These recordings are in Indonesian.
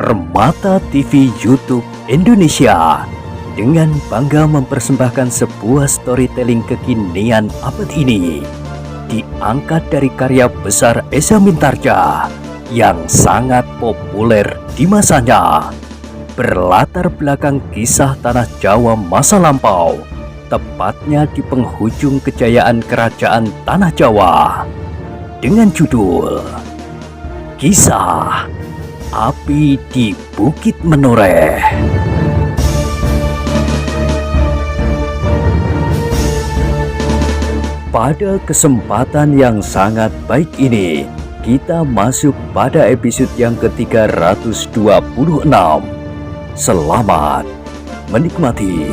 Permata TV YouTube Indonesia dengan bangga mempersembahkan sebuah storytelling kekinian abad ini, diangkat dari karya besar Esa Mintarja yang sangat populer di masanya, berlatar belakang kisah tanah Jawa masa lampau, tepatnya di penghujung kejayaan kerajaan tanah Jawa, dengan judul Kisah Api di Bukit Menoreh. Pada kesempatan yang sangat baik ini, kita masuk pada episode yang ke-326. Selamat menikmati.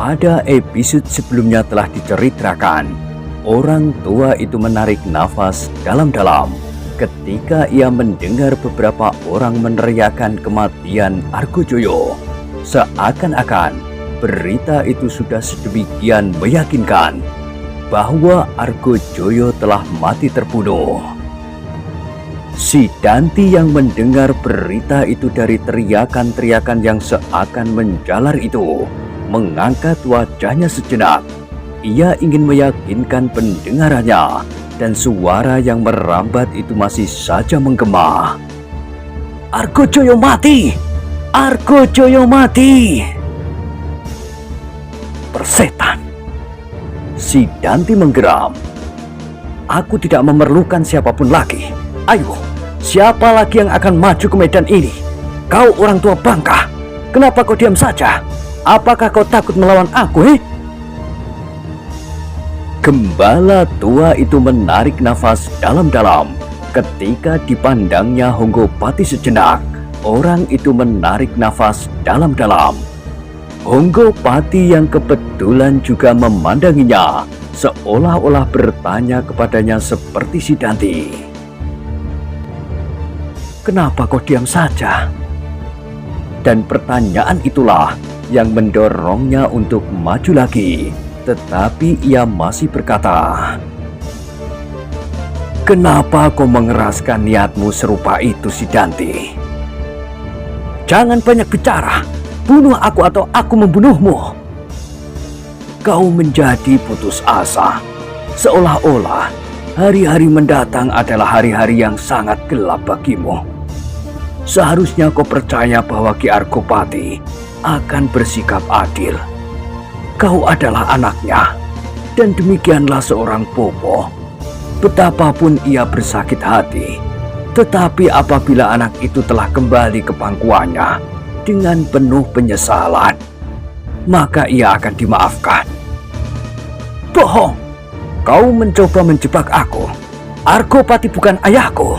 Pada episode sebelumnya telah diceritakan, orang tua itu menarik nafas dalam-dalam ketika ia mendengar beberapa orang meneriakan kematian Argojoyo. Seakan-akan berita itu sudah sedemikian meyakinkan bahwa Argojoyo telah mati terbunuh. Si Danti yang mendengar berita itu dari teriakan-teriakan yang seakan menjalar itu, mengangkat wajahnya sejenak. Ia ingin meyakinkan pendengarannya, dan suara yang merambat itu masih saja menggema. Argojoyo mati! Argojoyo mati! Persetan! Si Danti menggeram. Aku tidak memerlukan siapapun lagi. Ayo, siapa lagi yang akan maju ke medan ini? Kau orang tua bangka, kenapa kau diam saja? Apakah kau takut melawan aku, Gembala tua itu menarik nafas dalam-dalam ketika dipandangnya Honggopati sejenak. Orang itu menarik nafas dalam-dalam. Honggopati yang kebetulan juga memandanginya, seolah-olah bertanya kepadanya seperti si Danti. Kenapa kau diam saja? Dan pertanyaan itulah yang mendorongnya untuk maju lagi, tetapi ia masih berkata, "Kenapa kau mengeraskan niatmu serupa itu, si Danti? Jangan banyak bicara, bunuh aku atau aku membunuhmu." Kau menjadi putus asa, seolah-olah hari-hari mendatang adalah hari-hari yang sangat gelap bagimu. Seharusnya kau percaya bahwa Ki Argopati akan bersikap adil. Kau adalah anaknya, dan demikianlah seorang bopo. Betapapun ia bersakit hati, tetapi apabila anak itu telah kembali ke pangkuannya dengan penuh penyesalan, maka ia akan dimaafkan. Bohong! Kau mencoba menjebak aku. Argopati bukan ayahku.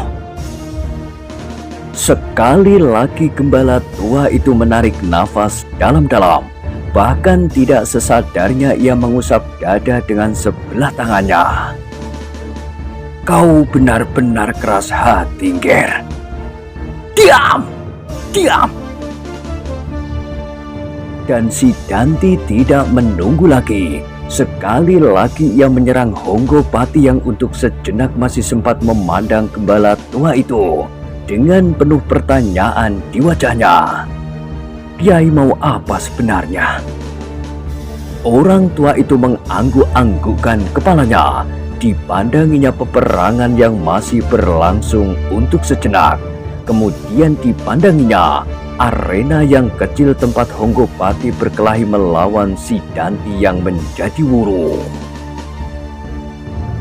Sekali lagi gembala tua itu menarik nafas dalam-dalam. Bahkan tidak sesadarnya ia mengusap dada dengan sebelah tangannya. Kau benar-benar keras hati, Ger. Diam! Diam! Dan si Danti tidak menunggu lagi. Sekali lagi ia menyerang Honggopati yang untuk sejenak masih sempat memandang gembala tua itu dengan penuh pertanyaan di wajahnya. Kiai mau apa sebenarnya? Orang tua itu mengangguk-anggukkan kepalanya. Dipandanginya peperangan yang masih berlangsung untuk sejenak. Kemudian dipandanginya arena yang kecil tempat Honggopati berkelahi melawan si Danti yang menjadi wuru.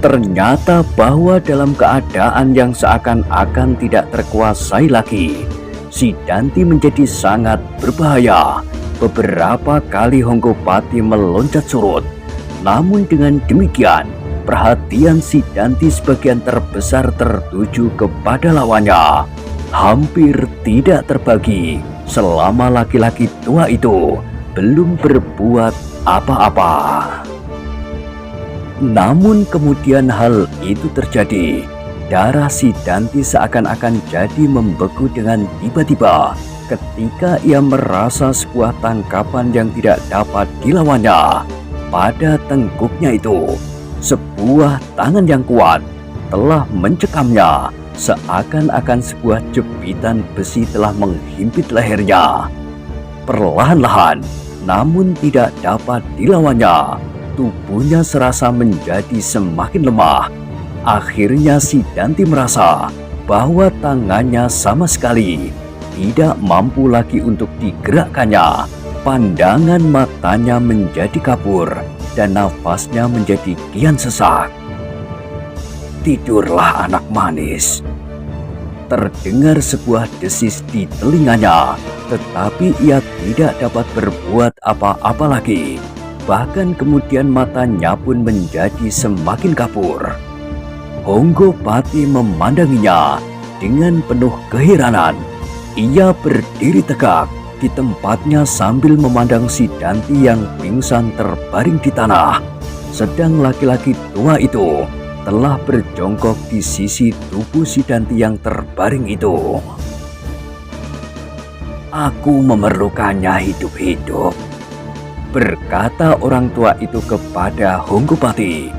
Ternyata bahwa dalam keadaan yang seakan-akan tidak terkuasai lagi, si Danti menjadi sangat berbahaya. Beberapa kali Honggopati meloncat surut. Namun dengan demikian, perhatian si Danti sebagian terbesar tertuju kepada lawannya. Hampir tidak terbagi selama laki-laki tua itu belum berbuat apa-apa. Namun kemudian hal itu terjadi. Darah si Danti seakan-akan jadi membeku dengan tiba-tiba ketika ia merasa sebuah tangkapan yang tidak dapat dilawannya pada tengkuknya itu. Sebuah tangan yang kuat telah mencekamnya, seakan-akan sebuah jepitan besi telah menghimpit lehernya. Perlahan-lahan, namun tidak dapat dilawannya, tubuhnya serasa menjadi semakin lemah. Akhirnya si Danti merasa bahwa tangannya sama sekali tidak mampu lagi untuk digerakkannya. Pandangan matanya menjadi kabur dan nafasnya menjadi kian sesak. "Tidurlah anak manis." Terdengar sebuah desis di telinganya, tetapi ia tidak dapat berbuat apa-apa lagi. Bahkan kemudian matanya pun menjadi semakin kabur. Honggopati memandanginya dengan penuh keheranan. Ia berdiri tegak di tempatnya sambil memandang si Danti yang pingsan terbaring di tanah. Sedang laki-laki tua itu telah berjongkok di sisi tubuh si Danti yang terbaring itu. "Aku memerlukannya hidup-hidup," berkata orang tua itu kepada Honggopati.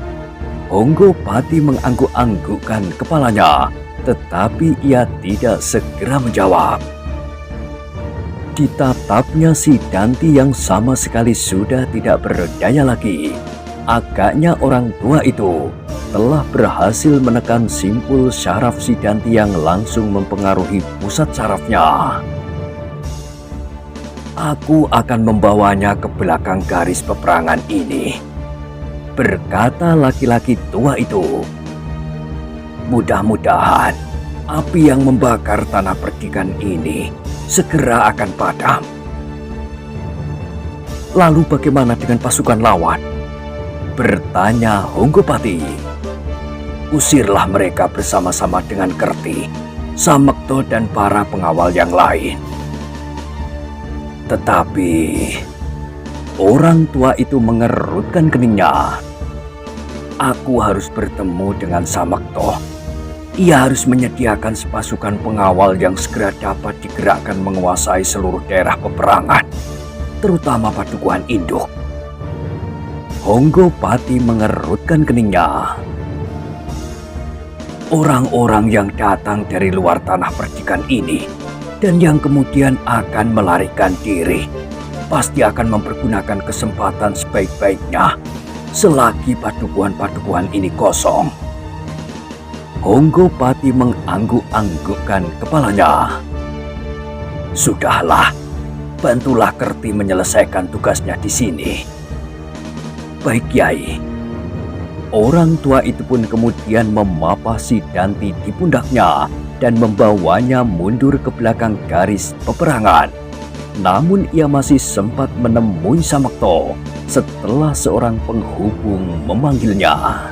Honggopati mengangguk-anggukkan kepalanya, tetapi ia tidak segera menjawab. Ditatapnya si Danti yang sama sekali sudah tidak berdaya lagi. Agaknya orang tua itu telah berhasil menekan simpul syaraf si Danti yang langsung mempengaruhi pusat sarafnya. "Aku akan membawanya ke belakang garis peperangan ini," berkata laki-laki tua itu. "Mudah-mudahan api yang membakar tanah perdikan ini segera akan padam." "Lalu bagaimana dengan pasukan lawan?" bertanya Honggopati. "Usirlah mereka bersama-sama dengan Kerti, Samekto dan para pengawal yang lain." Tetapi orang tua itu mengerutkan keningnya. "Aku harus bertemu dengan Samekto. Ia harus menyediakan sepasukan pengawal yang segera dapat digerakkan menguasai seluruh daerah peperangan, terutama Padukuhan Induk." Honggopati mengerutkan keningnya. Orang-orang yang datang dari luar tanah perdikan ini dan yang kemudian akan melarikan diri pasti akan mempergunakan kesempatan sebaik-baiknya selagi padukuhan-padukuhan ini kosong. Honggopati mengangguk-anggukkan kepalanya. "Sudahlah, bantulah Kerti menyelesaikan tugasnya di sini." "Baik, Kiai." Orang tua itu pun kemudian memapah si Danti di pundaknya dan membawanya mundur ke belakang garis peperangan. Namun ia masih sempat menemui Samekto setelah seorang penghubung memanggilnya.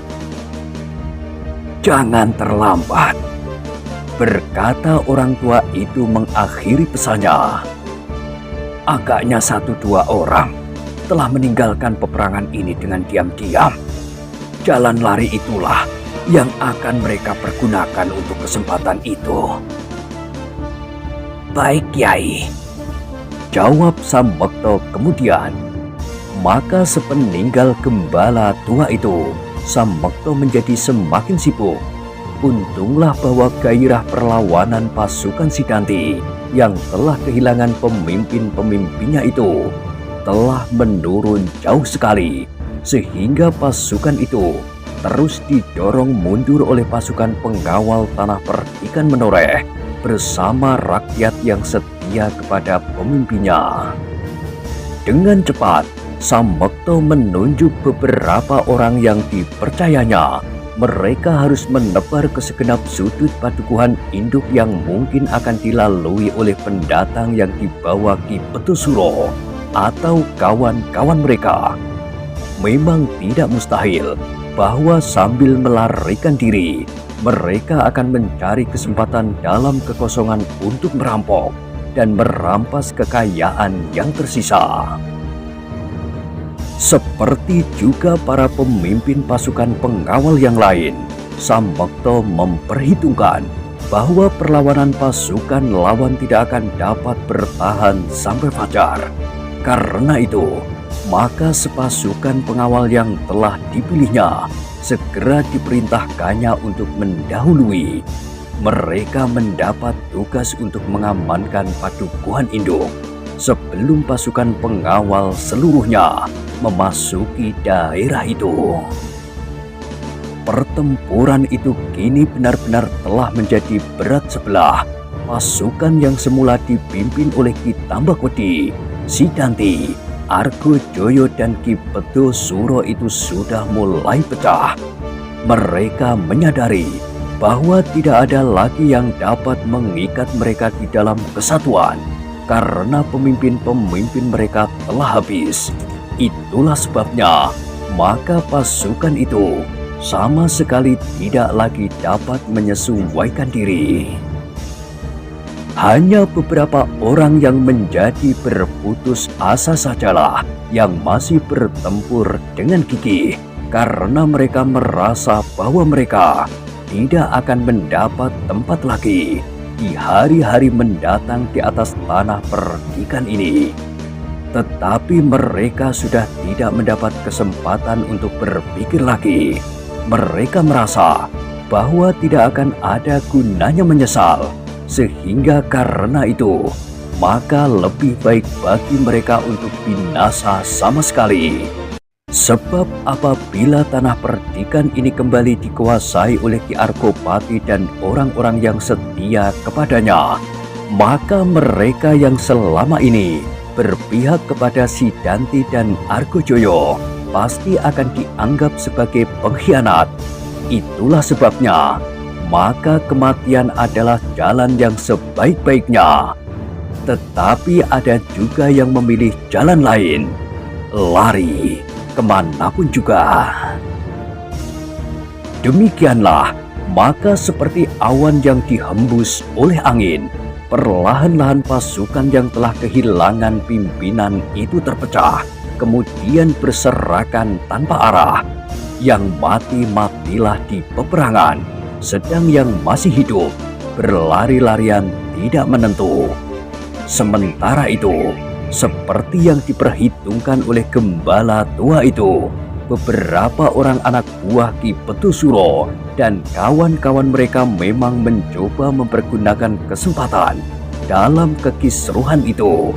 "Jangan terlambat," berkata orang tua itu mengakhiri pesannya. "Agaknya 1-2 orang telah meninggalkan peperangan ini dengan diam-diam. Jalan lari itulah yang akan mereka pergunakan untuk kesempatan itu." "Baik, Kiai," jawab Samekto kemudian. Maka sepeninggal gembala tua itu, Samekto menjadi semakin sibuk. Untunglah bahwa gairah perlawanan pasukan si Danti yang telah kehilangan pemimpin-pemimpinnya itu telah menurun jauh sekali, sehingga pasukan itu terus didorong mundur oleh pasukan pengawal tanah perdikan Menoreh bersama rakyat yang setia kepada pemimpinnya. Dengan cepat, Samekto menunjuk beberapa orang yang dipercayanya. Mereka harus menebar ke segenap sudut padukuhan induk yang mungkin akan dilalui oleh pendatang yang dibawa Ki Petusuro atau kawan-kawan mereka. Memang tidak mustahil bahwa sambil melarikan diri, mereka akan mencari kesempatan dalam kekosongan untuk merampok dan merampas kekayaan yang tersisa. Seperti juga para pemimpin pasukan pengawal yang lain, Samekto memperhitungkan bahwa perlawanan pasukan lawan tidak akan dapat bertahan sampai fajar. Karena itu, maka sepasukan pengawal yang telah dipilihnya segera diperintahkannya untuk mendahului. Mereka mendapat tugas untuk mengamankan padukuhan induk sebelum pasukan pengawal seluruhnya memasuki daerah itu. Pertempuran itu kini benar-benar telah menjadi berat sebelah. Pasukan yang semula dipimpin oleh Ki Tambakwedi, Sidanti, Argojoyo dan Ki Bedo Suro itu sudah mulai pecah. Mereka menyadari bahwa tidak ada lagi yang dapat mengikat mereka di dalam kesatuan karena pemimpin-pemimpin mereka telah habis. Itulah sebabnya maka pasukan itu sama sekali tidak lagi dapat menyesuaikan diri. Hanya beberapa orang yang menjadi berputus asa sajalah yang masih bertempur dengan gigih karena mereka merasa bahwa mereka tidak akan mendapat tempat lagi di hari-hari mendatang di atas tanah perdikan ini. Tetapi mereka sudah tidak mendapat kesempatan untuk berpikir lagi. Mereka merasa bahwa tidak akan ada gunanya menyesal. Sehingga karena itu, maka lebih baik bagi mereka untuk binasa sama sekali. Sebab apabila tanah perdikan ini kembali dikuasai oleh Ki Argopati dan orang-orang yang setia kepadanya, maka mereka yang selama ini berpihak kepada Sidanti dan Argojoyo pasti akan dianggap sebagai pengkhianat. Itulah sebabnya maka kematian adalah jalan yang sebaik-baiknya. Tetapi ada juga yang memilih jalan lain, lari kemanapun juga. Demikianlah, maka seperti awan yang dihembus oleh angin, perlahan-lahan pasukan yang telah kehilangan pimpinan itu terpecah, kemudian berserakan tanpa arah. Yang mati-matilah di peperangan, sedang yang masih hidup berlari-larian tidak menentu. Sementara itu, seperti yang diperhitungkan oleh gembala tua itu, beberapa orang anak buah Ki Bedo Suro dan kawan-kawan mereka memang mencoba mempergunakan kesempatan dalam kekisruhan itu.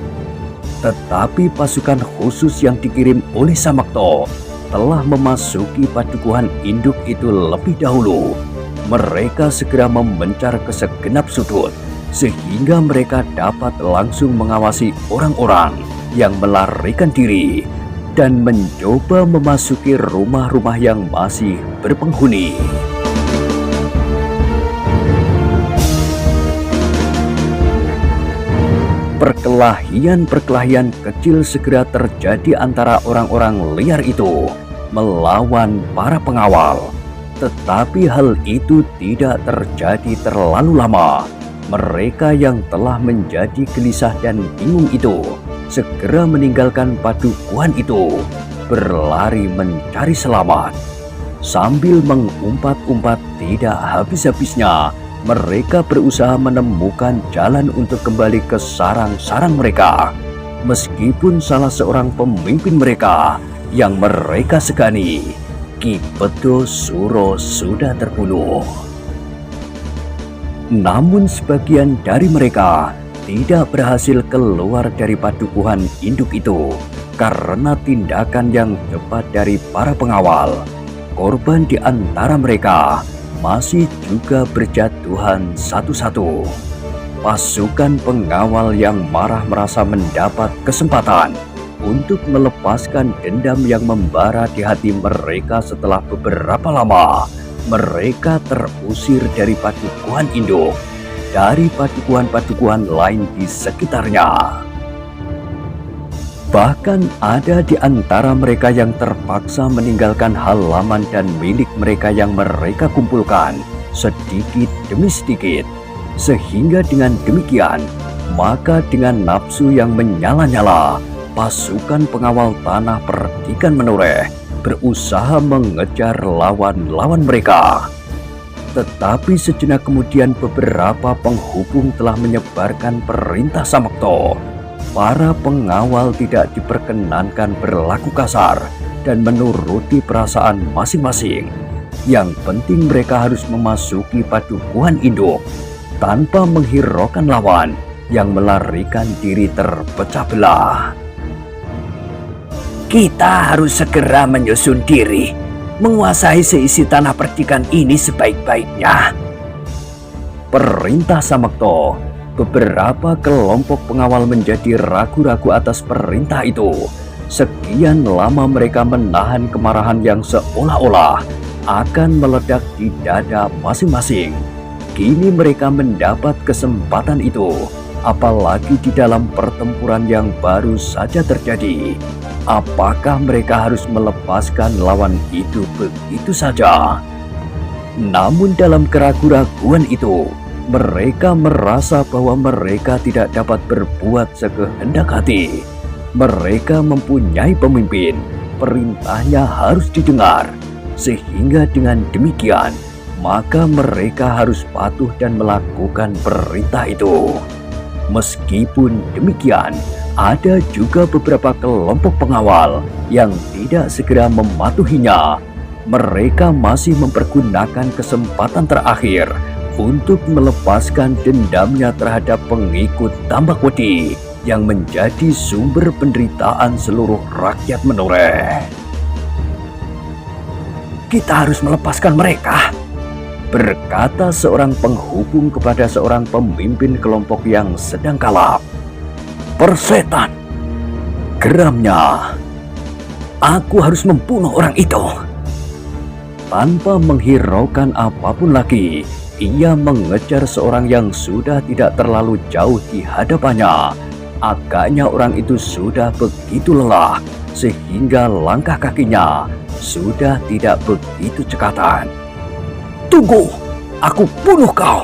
Tetapi pasukan khusus yang dikirim oleh Samakto telah memasuki padukuhan induk itu lebih dahulu. Mereka segera memencar ke segenap sudut, sehingga mereka dapat langsung mengawasi orang-orang yang melarikan diri dan mencoba memasuki rumah-rumah yang masih berpenghuni. Perkelahian-perkelahian kecil segera terjadi antara orang-orang liar itu melawan para pengawal. Tetapi hal itu tidak terjadi terlalu lama. Mereka yang telah menjadi gelisah dan bingung itu segera meninggalkan padukuhan itu, berlari mencari selamat. Sambil mengumpat-umpat tidak habis-habisnya, mereka berusaha menemukan jalan untuk kembali ke sarang-sarang mereka. Meskipun salah seorang pemimpin mereka yang mereka segani, Ki Bedo Suro, sudah terbunuh. Namun sebagian dari mereka tidak berhasil keluar dari padukuhan induk itu karena tindakan yang cepat dari para pengawal. Korban di antara mereka masih juga berjatuhan satu-satu. Pasukan pengawal yang marah merasa mendapat kesempatan untuk melepaskan dendam yang membara di hati mereka. Setelah beberapa lama, mereka terusir dari padukuhan induk, dari padukuhan-padukuhan lain di sekitarnya. Bahkan ada di antara mereka yang terpaksa meninggalkan halaman dan milik mereka yang mereka kumpulkan sedikit demi sedikit. Sehingga dengan demikian, maka dengan nafsu yang menyala-nyala, pasukan pengawal tanah perdikan menoreh, berusaha mengejar lawan-lawan mereka. Tetapi sejenak kemudian beberapa penghubung telah menyebarkan perintah Samakto. Para pengawal tidak diperkenankan berlaku kasar dan menuruti perasaan masing-masing. Yang penting mereka harus memasuki padukuhan induk tanpa menghiraukan lawan yang melarikan diri terpecah belah. Kita harus segera menyusun diri, menguasai seisi tanah percikan ini sebaik-baiknya. Perintah Samakto. Beberapa kelompok pengawal menjadi ragu-ragu atas perintah itu. Sekian lama mereka menahan kemarahan yang seolah-olah akan meledak di dada masing-masing. Kini mereka mendapat kesempatan itu, apalagi di dalam pertempuran yang baru saja terjadi. Apakah mereka harus melepaskan lawan itu begitu saja? Namun dalam keraguan-raguan itu, mereka merasa bahwa mereka tidak dapat berbuat sekehendak hati. Mereka mempunyai pemimpin, perintahnya harus didengar. Sehingga dengan demikian, maka mereka harus patuh dan melakukan perintah itu. Meskipun demikian, ada juga beberapa kelompok pengawal yang tidak segera mematuhinya. Mereka masih mempergunakan kesempatan terakhir untuk melepaskan dendamnya terhadap pengikut Tambak Wedi yang menjadi sumber penderitaan seluruh rakyat Menoreh. Kita harus melepaskan mereka, berkata seorang penghubung kepada seorang pemimpin kelompok yang sedang kalap. Persetan, geramnya. Aku harus membunuh orang itu. Tanpa menghiraukan apapun lagi, ia mengejar seorang yang sudah tidak terlalu jauh di hadapannya. Agaknya orang itu sudah begitu lelah, sehingga langkah kakinya sudah tidak begitu cekatan. Tunggu, aku bunuh kau!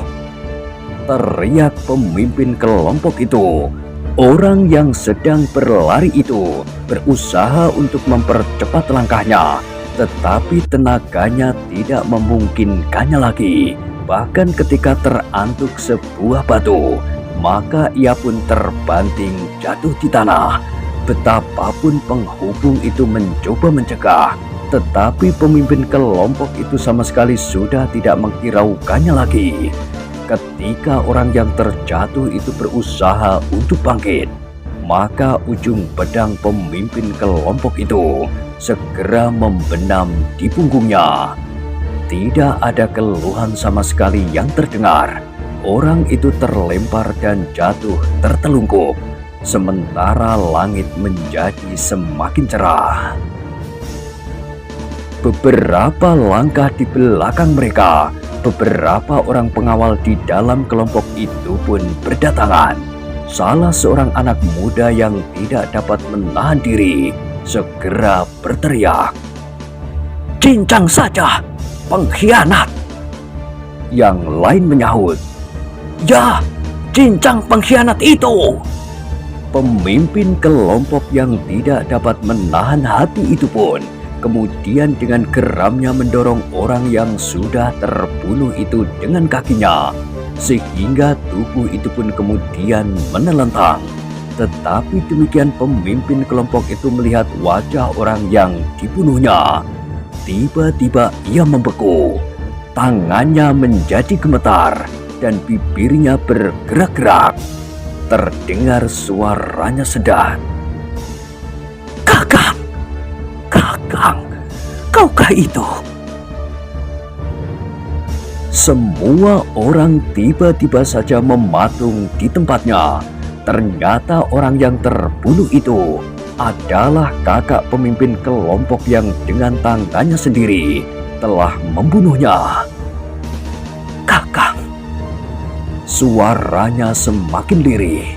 Teriak pemimpin kelompok itu. Orang yang sedang berlari itu berusaha untuk mempercepat langkahnya, tetapi tenaganya tidak memungkinkannya lagi. Bahkan ketika terantuk sebuah batu, maka ia pun terbanting jatuh di tanah. Betapapun penghubung itu mencoba mencegah, tetapi pemimpin kelompok itu sama sekali sudah tidak menghiraukannya lagi. Ketika orang yang terjatuh itu berusaha untuk bangkit, maka ujung pedang pemimpin kelompok itu segera membenam di punggungnya. Tidak ada keluhan sama sekali yang terdengar. Orang itu terlempar dan jatuh tertelungkup, sementara langit menjadi semakin cerah. Beberapa langkah di belakang mereka, beberapa orang pengawal di dalam kelompok itu pun berdatangan. Salah seorang anak muda yang tidak dapat menahan diri segera berteriak, "Cincang saja, pengkhianat!" Yang lain menyahut, "Ya, cincang pengkhianat itu!" Pemimpin kelompok yang tidak dapat menahan hati itu pun kemudian dengan geramnya mendorong orang yang sudah terbunuh itu dengan kakinya, sehingga tubuh itu pun kemudian menelentang. Tetapi demikian pemimpin kelompok itu melihat wajah orang yang dibunuhnya. Tiba-tiba ia membeku, tangannya menjadi gemetar dan bibirnya bergerak-gerak. Terdengar suaranya sedang, "Kakang! Kakang, kaukah itu?" Semua orang tiba-tiba saja mematung di tempatnya. Ternyata orang yang terbunuh itu adalah kakak pemimpin kelompok yang dengan tangannya sendiri telah membunuhnya. "Kakang!" Suaranya semakin lirih.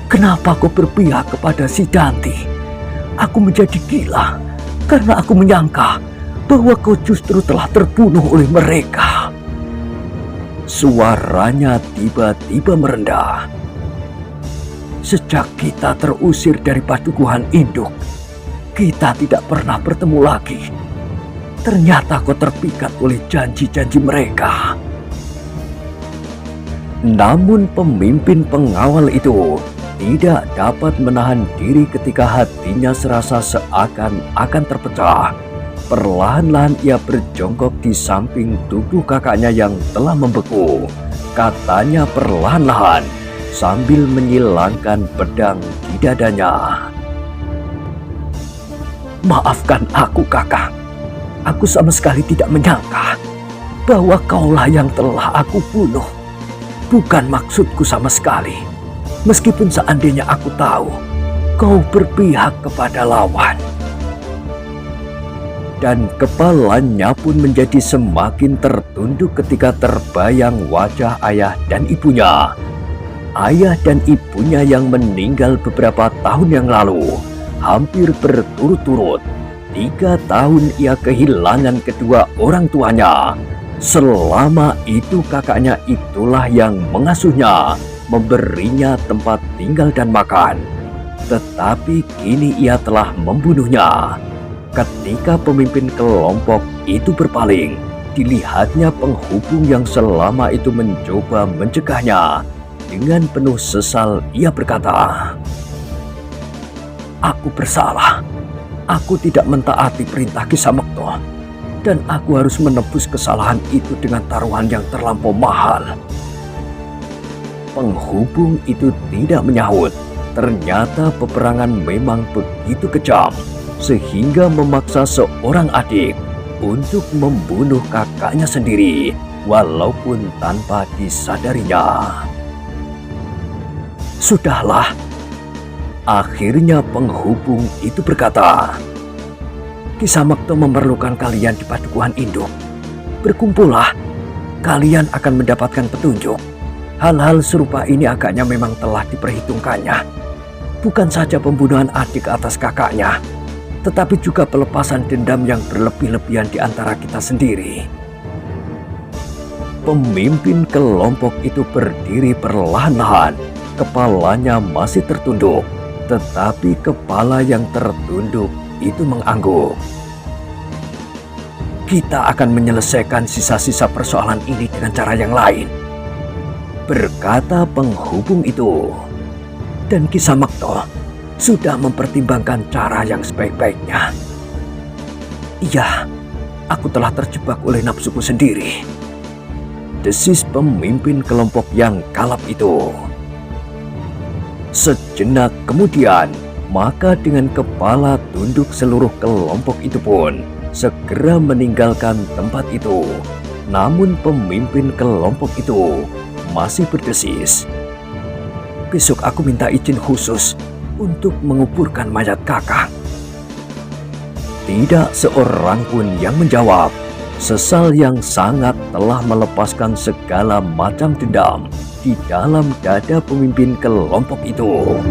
"Kenapa kau berpihak kepada si Danti? Aku menjadi gila karena aku menyangka bahwa kau justru telah terbunuh oleh mereka." Suaranya tiba-tiba merendah. "Sejak kita terusir dari padukuhan induk, kita tidak pernah bertemu lagi. Ternyata kau terpikat oleh janji-janji mereka." Namun pemimpin pengawal itu tidak dapat menahan diri ketika hatinya serasa seakan-akan terpecah. Perlahan-lahan ia berjongkok di samping tubuh kakaknya yang telah membeku. Katanya perlahan-lahan sambil menyilangkan pedang di dadanya. "Maafkan aku, kakak. Aku sama sekali tidak menyangka bahwa kaulah yang telah aku bunuh. Bukan maksudku sama sekali. Meskipun seandainya aku tahu kau berpihak kepada lawan." Dan kepalanya pun menjadi semakin tertunduk ketika terbayang wajah ayah dan ibunya. Ayah dan ibunya yang meninggal beberapa tahun yang lalu, hampir berturut-turut. 3 tahun ia kehilangan kedua orang tuanya. Selama itu kakaknya itulah yang mengasuhnya, memberinya tempat tinggal dan makan. Tetapi kini ia telah membunuhnya. Ketika pemimpin kelompok itu berpaling, dilihatnya penghubung yang selama itu mencoba mencegahnya. Dengan penuh sesal ia berkata, "Aku bersalah. Aku tidak mentaati perintah Ki Samekto, dan aku harus menebus kesalahan itu dengan taruhan yang terlampau mahal." Penghubung itu tidak menyahut. Ternyata peperangan memang begitu kejam, sehingga memaksa seorang adik untuk membunuh kakaknya sendiri, walaupun tanpa disadarinya. "Sudahlah," akhirnya penghubung itu berkata, "Ki Samekto memerlukan kalian di Padukuhan Induk. Berkumpullah, kalian akan mendapatkan petunjuk. Hal-hal serupa ini agaknya memang telah diperhitungkannya. Bukan saja pembunuhan adik atas kakaknya, tetapi juga pelepasan dendam yang berlebih-lebihan di antara kita sendiri." Pemimpin kelompok itu berdiri perlahan-lahan. Kepalanya masih tertunduk, tetapi kepala yang tertunduk itu mengangguk. "Kita akan menyelesaikan sisa-sisa persoalan ini dengan cara yang lain," berkata penghubung itu. Dan Ki Samekto sudah mempertimbangkan cara yang sebaik-baiknya. "Iya, aku telah terjebak oleh nafsuku sendiri," desis pemimpin kelompok yang kalap itu. Sejenak kemudian, maka dengan kepala tunduk seluruh kelompok itu pun segera meninggalkan tempat itu. Namun pemimpin kelompok itu masih berdesis, "Besok aku minta izin khusus untuk menguburkan mayat kakak." Tidak seorang pun yang menjawab. Sesal yang sangat telah melepaskan segala macam dendam di dalam dada pemimpin kelompok itu.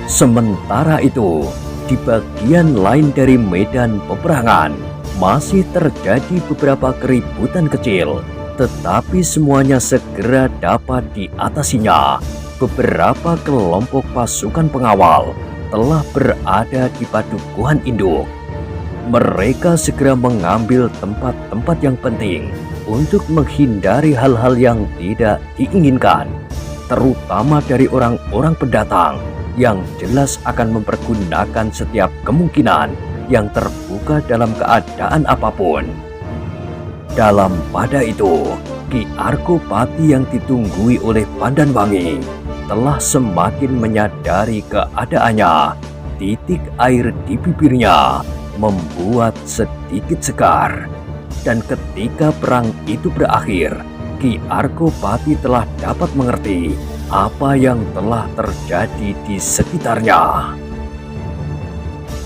Sementara itu, di bagian lain dari medan peperangan, masih terjadi beberapa keributan kecil, tetapi semuanya segera dapat diatasinya. Beberapa kelompok pasukan pengawal telah berada di Padukuhan Induk. Mereka segera mengambil tempat-tempat yang penting untuk menghindari hal-hal yang tidak diinginkan, terutama dari orang-orang pendatang yang jelas akan mempergunakan setiap kemungkinan yang terbuka dalam keadaan apapun. Dalam pada itu, Ki Arkopati yang ditunggui oleh Pandanwangi telah semakin menyadari keadaannya. Titik air di bibirnya membuat sedikit segar. Dan ketika perang itu berakhir, Ki Arkopati telah dapat mengerti apa yang telah terjadi di sekitarnya.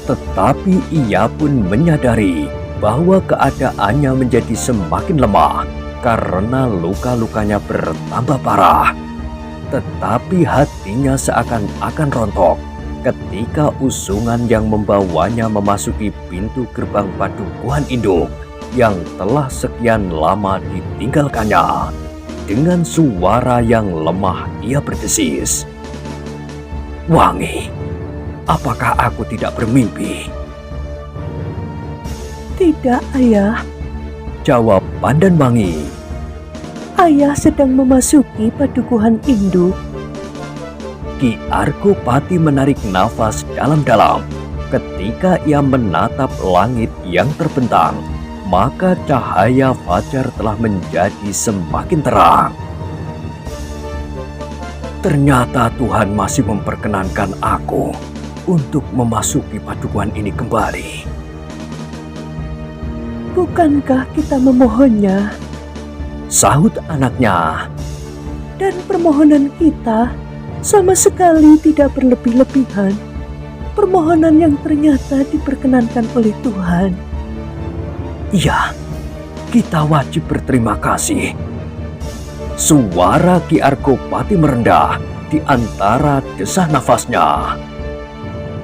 Tetapi ia pun menyadari bahwa keadaannya menjadi semakin lemah karena luka-lukanya bertambah parah. Tetapi hatinya seakan-akan rontok ketika usungan yang membawanya memasuki pintu gerbang Padukuhan Induk yang telah sekian lama ditinggalkannya. Dengan suara yang lemah ia berdesis, "Wangi, apakah aku tidak bermimpi?" "Tidak, Ayah," jawab Pandanwangi. "Ayah sedang memasuki Padukuhan Induk." Ki Argopati menarik nafas dalam-dalam. Ketika ia menatap langit yang terbentang, maka cahaya fajar telah menjadi semakin terang. Ternyata Tuhan masih memperkenankan aku untuk memasuki padukuhan ini kembali. Bukankah kita memohonnya? Sahut anaknya. Dan permohonan kita sama sekali tidak berlebih-lebihan. Permohonan yang ternyata diperkenankan oleh Tuhan. Iya, kita wajib berterima kasih. Suara Ki Argopati merendah di antara desah nafasnya.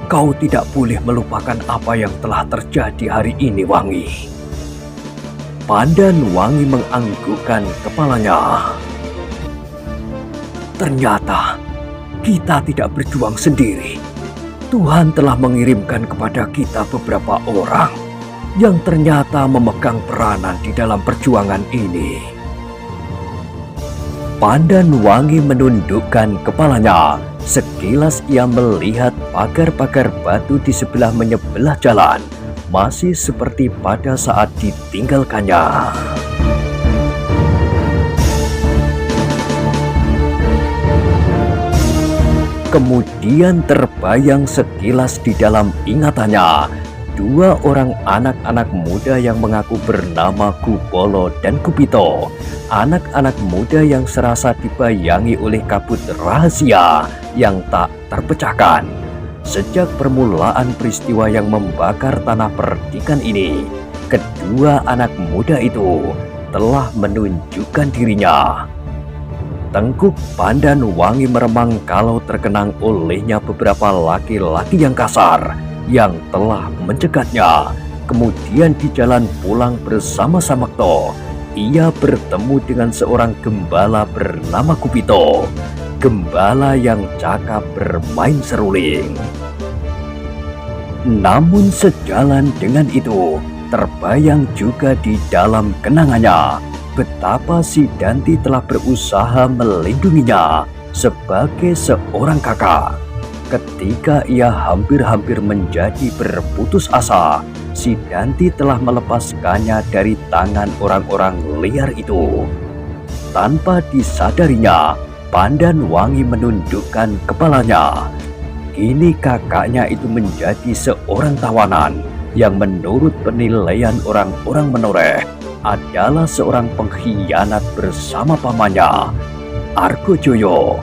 Kau tidak boleh melupakan apa yang telah terjadi hari ini, Wangi. Pandan Wangi menganggukkan kepalanya. Ternyata kita tidak berjuang sendiri. Tuhan telah mengirimkan kepada kita beberapa orang yang ternyata memegang peranan di dalam perjuangan ini. Pandan Wangi menundukkan kepalanya. Sekilas ia melihat pagar-pagar batu di sebelah menyebelah jalan masih seperti pada saat ditinggalkannya. Kemudian terbayang sekilas di dalam ingatannya dua orang anak-anak muda yang mengaku bernama Kupolo dan Kupito. Anak-anak muda yang serasa dibayangi oleh kabut rahasia yang tak terpecahkan. Sejak permulaan peristiwa yang membakar tanah perdikan ini, kedua anak muda itu telah menunjukkan dirinya. Tengkuk Pandan Wangi meremang kalau terkenang olehnya beberapa laki-laki yang kasar yang telah mencegatnya. Kemudian di jalan pulang bersama Samakto, ia bertemu dengan seorang gembala bernama Kupito. Gembala yang cakap bermain seruling. Namun sejalan dengan itu, terbayang juga di dalam kenangannya betapa si Danti telah berusaha melindunginya sebagai seorang kakak. Ketika ia hampir-hampir menjadi berputus asa, si Danti telah melepaskannya dari tangan orang-orang liar itu. Tanpa disadarinya, Pandan Wangi menundukkan kepalanya. Kini kakaknya itu menjadi seorang tawanan yang menurut penilaian orang-orang menoreh adalah seorang pengkhianat bersama pamannya, Argojoyo.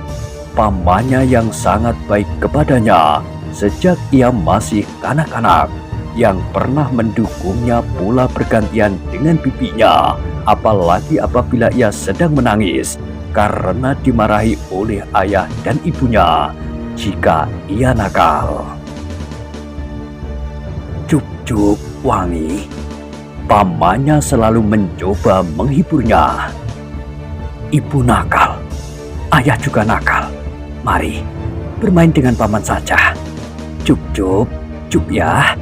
Pamannya yang sangat baik kepadanya sejak ia masih kanak-kanak, yang pernah mendukungnya pula bergantian dengan bibinya, apalagi apabila ia sedang menangis karena dimarahi oleh ayah dan ibunya jika ia nakal. Cup-cup Wangi, pamannya selalu mencoba menghiburnya. Ibu nakal, ayah juga nakal. Mari bermain dengan paman saja. Cup-cup, cup ya.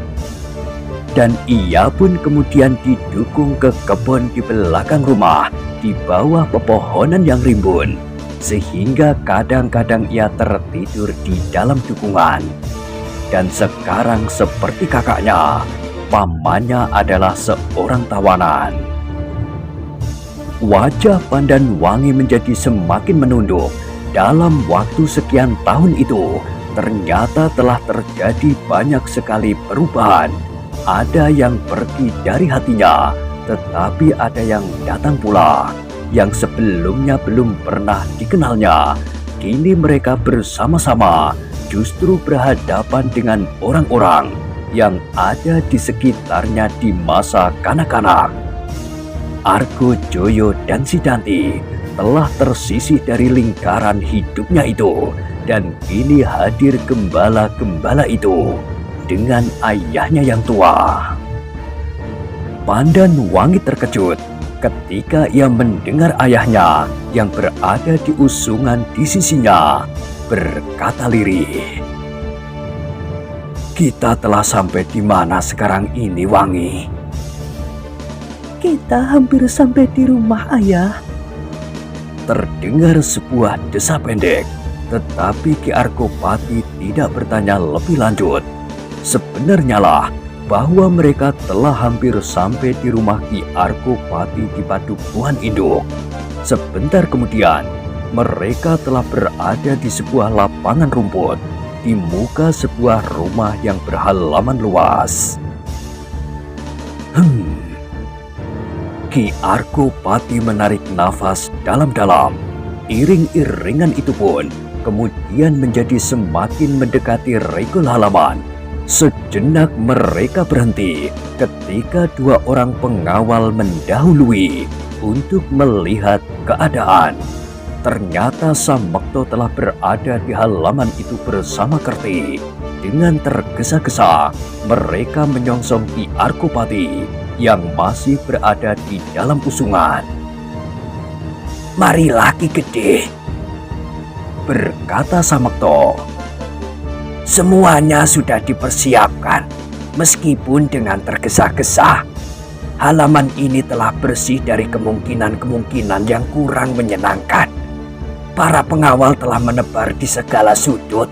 Dan ia pun kemudian didukung ke kebun di belakang rumah di bawah pepohonan yang rimbun, sehingga kadang-kadang ia tertidur di dalam dukungan. Dan sekarang seperti kakaknya, pamannya adalah seorang tawanan. Wajah Pandan Wangi menjadi semakin menunduk. Dalam waktu sekian tahun itu, ternyata telah terjadi banyak sekali perubahan. Ada yang pergi dari hatinya, tetapi ada yang datang pula, yang sebelumnya belum pernah dikenalnya. Kini mereka bersama-sama justru berhadapan dengan orang-orang yang ada di sekitarnya di masa kanak-kanak. Argojoyo dan si Danti telah tersisih dari lingkaran hidupnya itu, dan kini hadir gembala-gembala itu dengan ayahnya yang tua. Pandan Wangi terkejut ketika ia mendengar ayahnya yang berada di usungan di sisinya berkata lirih, "Kita telah sampai di mana sekarang ini, Wangi?" Kita hampir sampai di rumah, Ayah. Terdengar sebuah desa pendek. Tetapi Ki Argopati tidak bertanya lebih lanjut. Sebenarnya lah bahwa mereka telah hampir sampai di rumah Ki Argopati di Padukuhan Induk. Sebentar kemudian, mereka telah berada di sebuah lapangan rumput di muka sebuah rumah yang berhalaman luas. Ki Argopati menarik nafas dalam-dalam. Iring-iringan itu pun kemudian menjadi semakin mendekati regol halaman. Sejenak mereka berhenti ketika dua orang pengawal mendahului untuk melihat keadaan. Ternyata Samekto telah berada di halaman itu bersama Kerti. Dengan tergesa-gesa, mereka menyongsong Ki Argopati yang masih berada di dalam usungan. "Marilah Ki Gede," berkata Samekto. "Semuanya sudah dipersiapkan, meskipun dengan tergesa-gesa. Halaman ini telah bersih dari kemungkinan-kemungkinan yang kurang menyenangkan. Para pengawal telah menebar di segala sudut,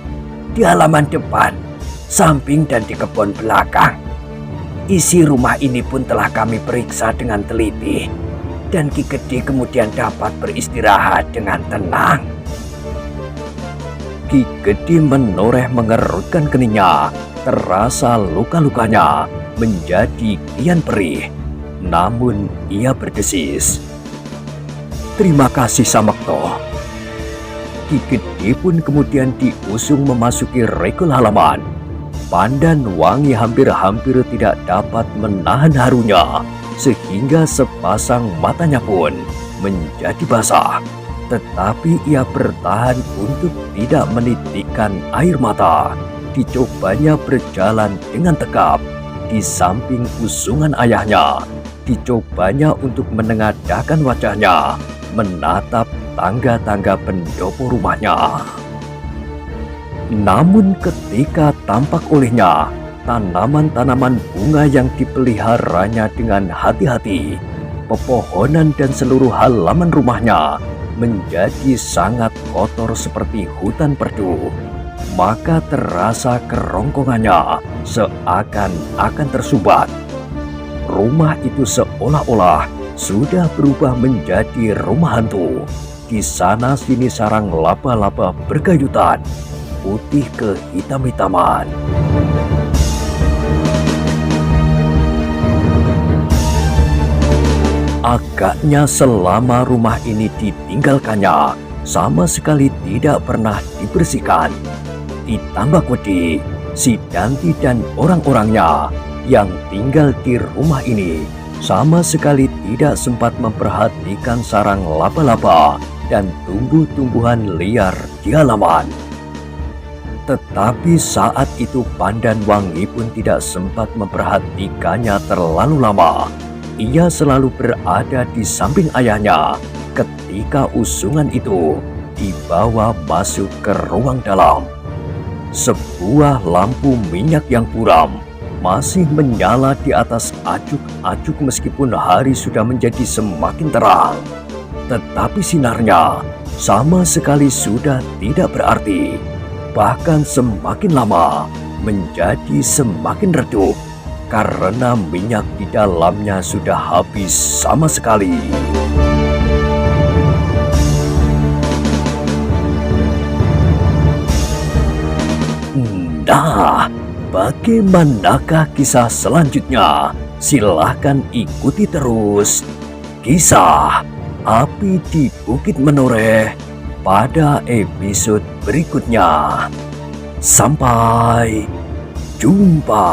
di halaman depan, samping dan di kebun belakang. Isi rumah ini pun telah kami periksa dengan teliti, dan Ki Gede kemudian dapat beristirahat dengan tenang." Ki Gede menoreh mengerutkan keningnya. Terasa luka-lukanya menjadi kian perih. Namun ia berdesis, "Terima kasih Samekto." Ki Gede pun kemudian diusung memasuki regol halaman. Pandan Wangi hampir-hampir tidak dapat menahan harunya, sehingga sepasang matanya pun menjadi basah. Tetapi ia bertahan untuk tidak menitikkan air mata. Dicobanya berjalan dengan tegap di samping usungan ayahnya. Dicobanya untuk menengadahkan wajahnya, menatap tangga-tangga pendopo rumahnya. Namun ketika tampak olehnya tanaman-tanaman bunga yang dipeliharanya dengan hati-hati, pepohonan dan seluruh halaman rumahnya menjadi sangat kotor seperti hutan perdu, maka terasa kerongkongannya seakan-akan tersumbat. Rumah itu seolah-olah sudah berubah menjadi rumah hantu. Di sana sini sarang laba-laba bergayutan, putih kehitam-hitaman. Agaknya selama rumah ini ditinggalkannya, sama sekali tidak pernah dibersihkan. Ditambah wedi, si Danti dan orang-orangnya yang tinggal di rumah ini sama sekali tidak sempat memperhatikan sarang laba-laba dan tumbuh-tumbuhan liar di halaman. Tetapi saat itu Pandan Wangi pun tidak sempat memperhatikannya terlalu lama. Ia selalu berada di samping ayahnya ketika usungan itu dibawa masuk ke ruang dalam. Sebuah lampu minyak yang buram masih menyala di atas acuk-acuk meskipun hari sudah menjadi semakin terang. Tetapi sinarnya sama sekali sudah tidak berarti. Bahkan semakin lama menjadi semakin redup karena minyak di dalamnya sudah habis sama sekali. Nah, bagaimanakah kisah selanjutnya? Silahkan ikuti terus kisah Api di Bukit Menoreh pada episode berikutnya. Sampai jumpa.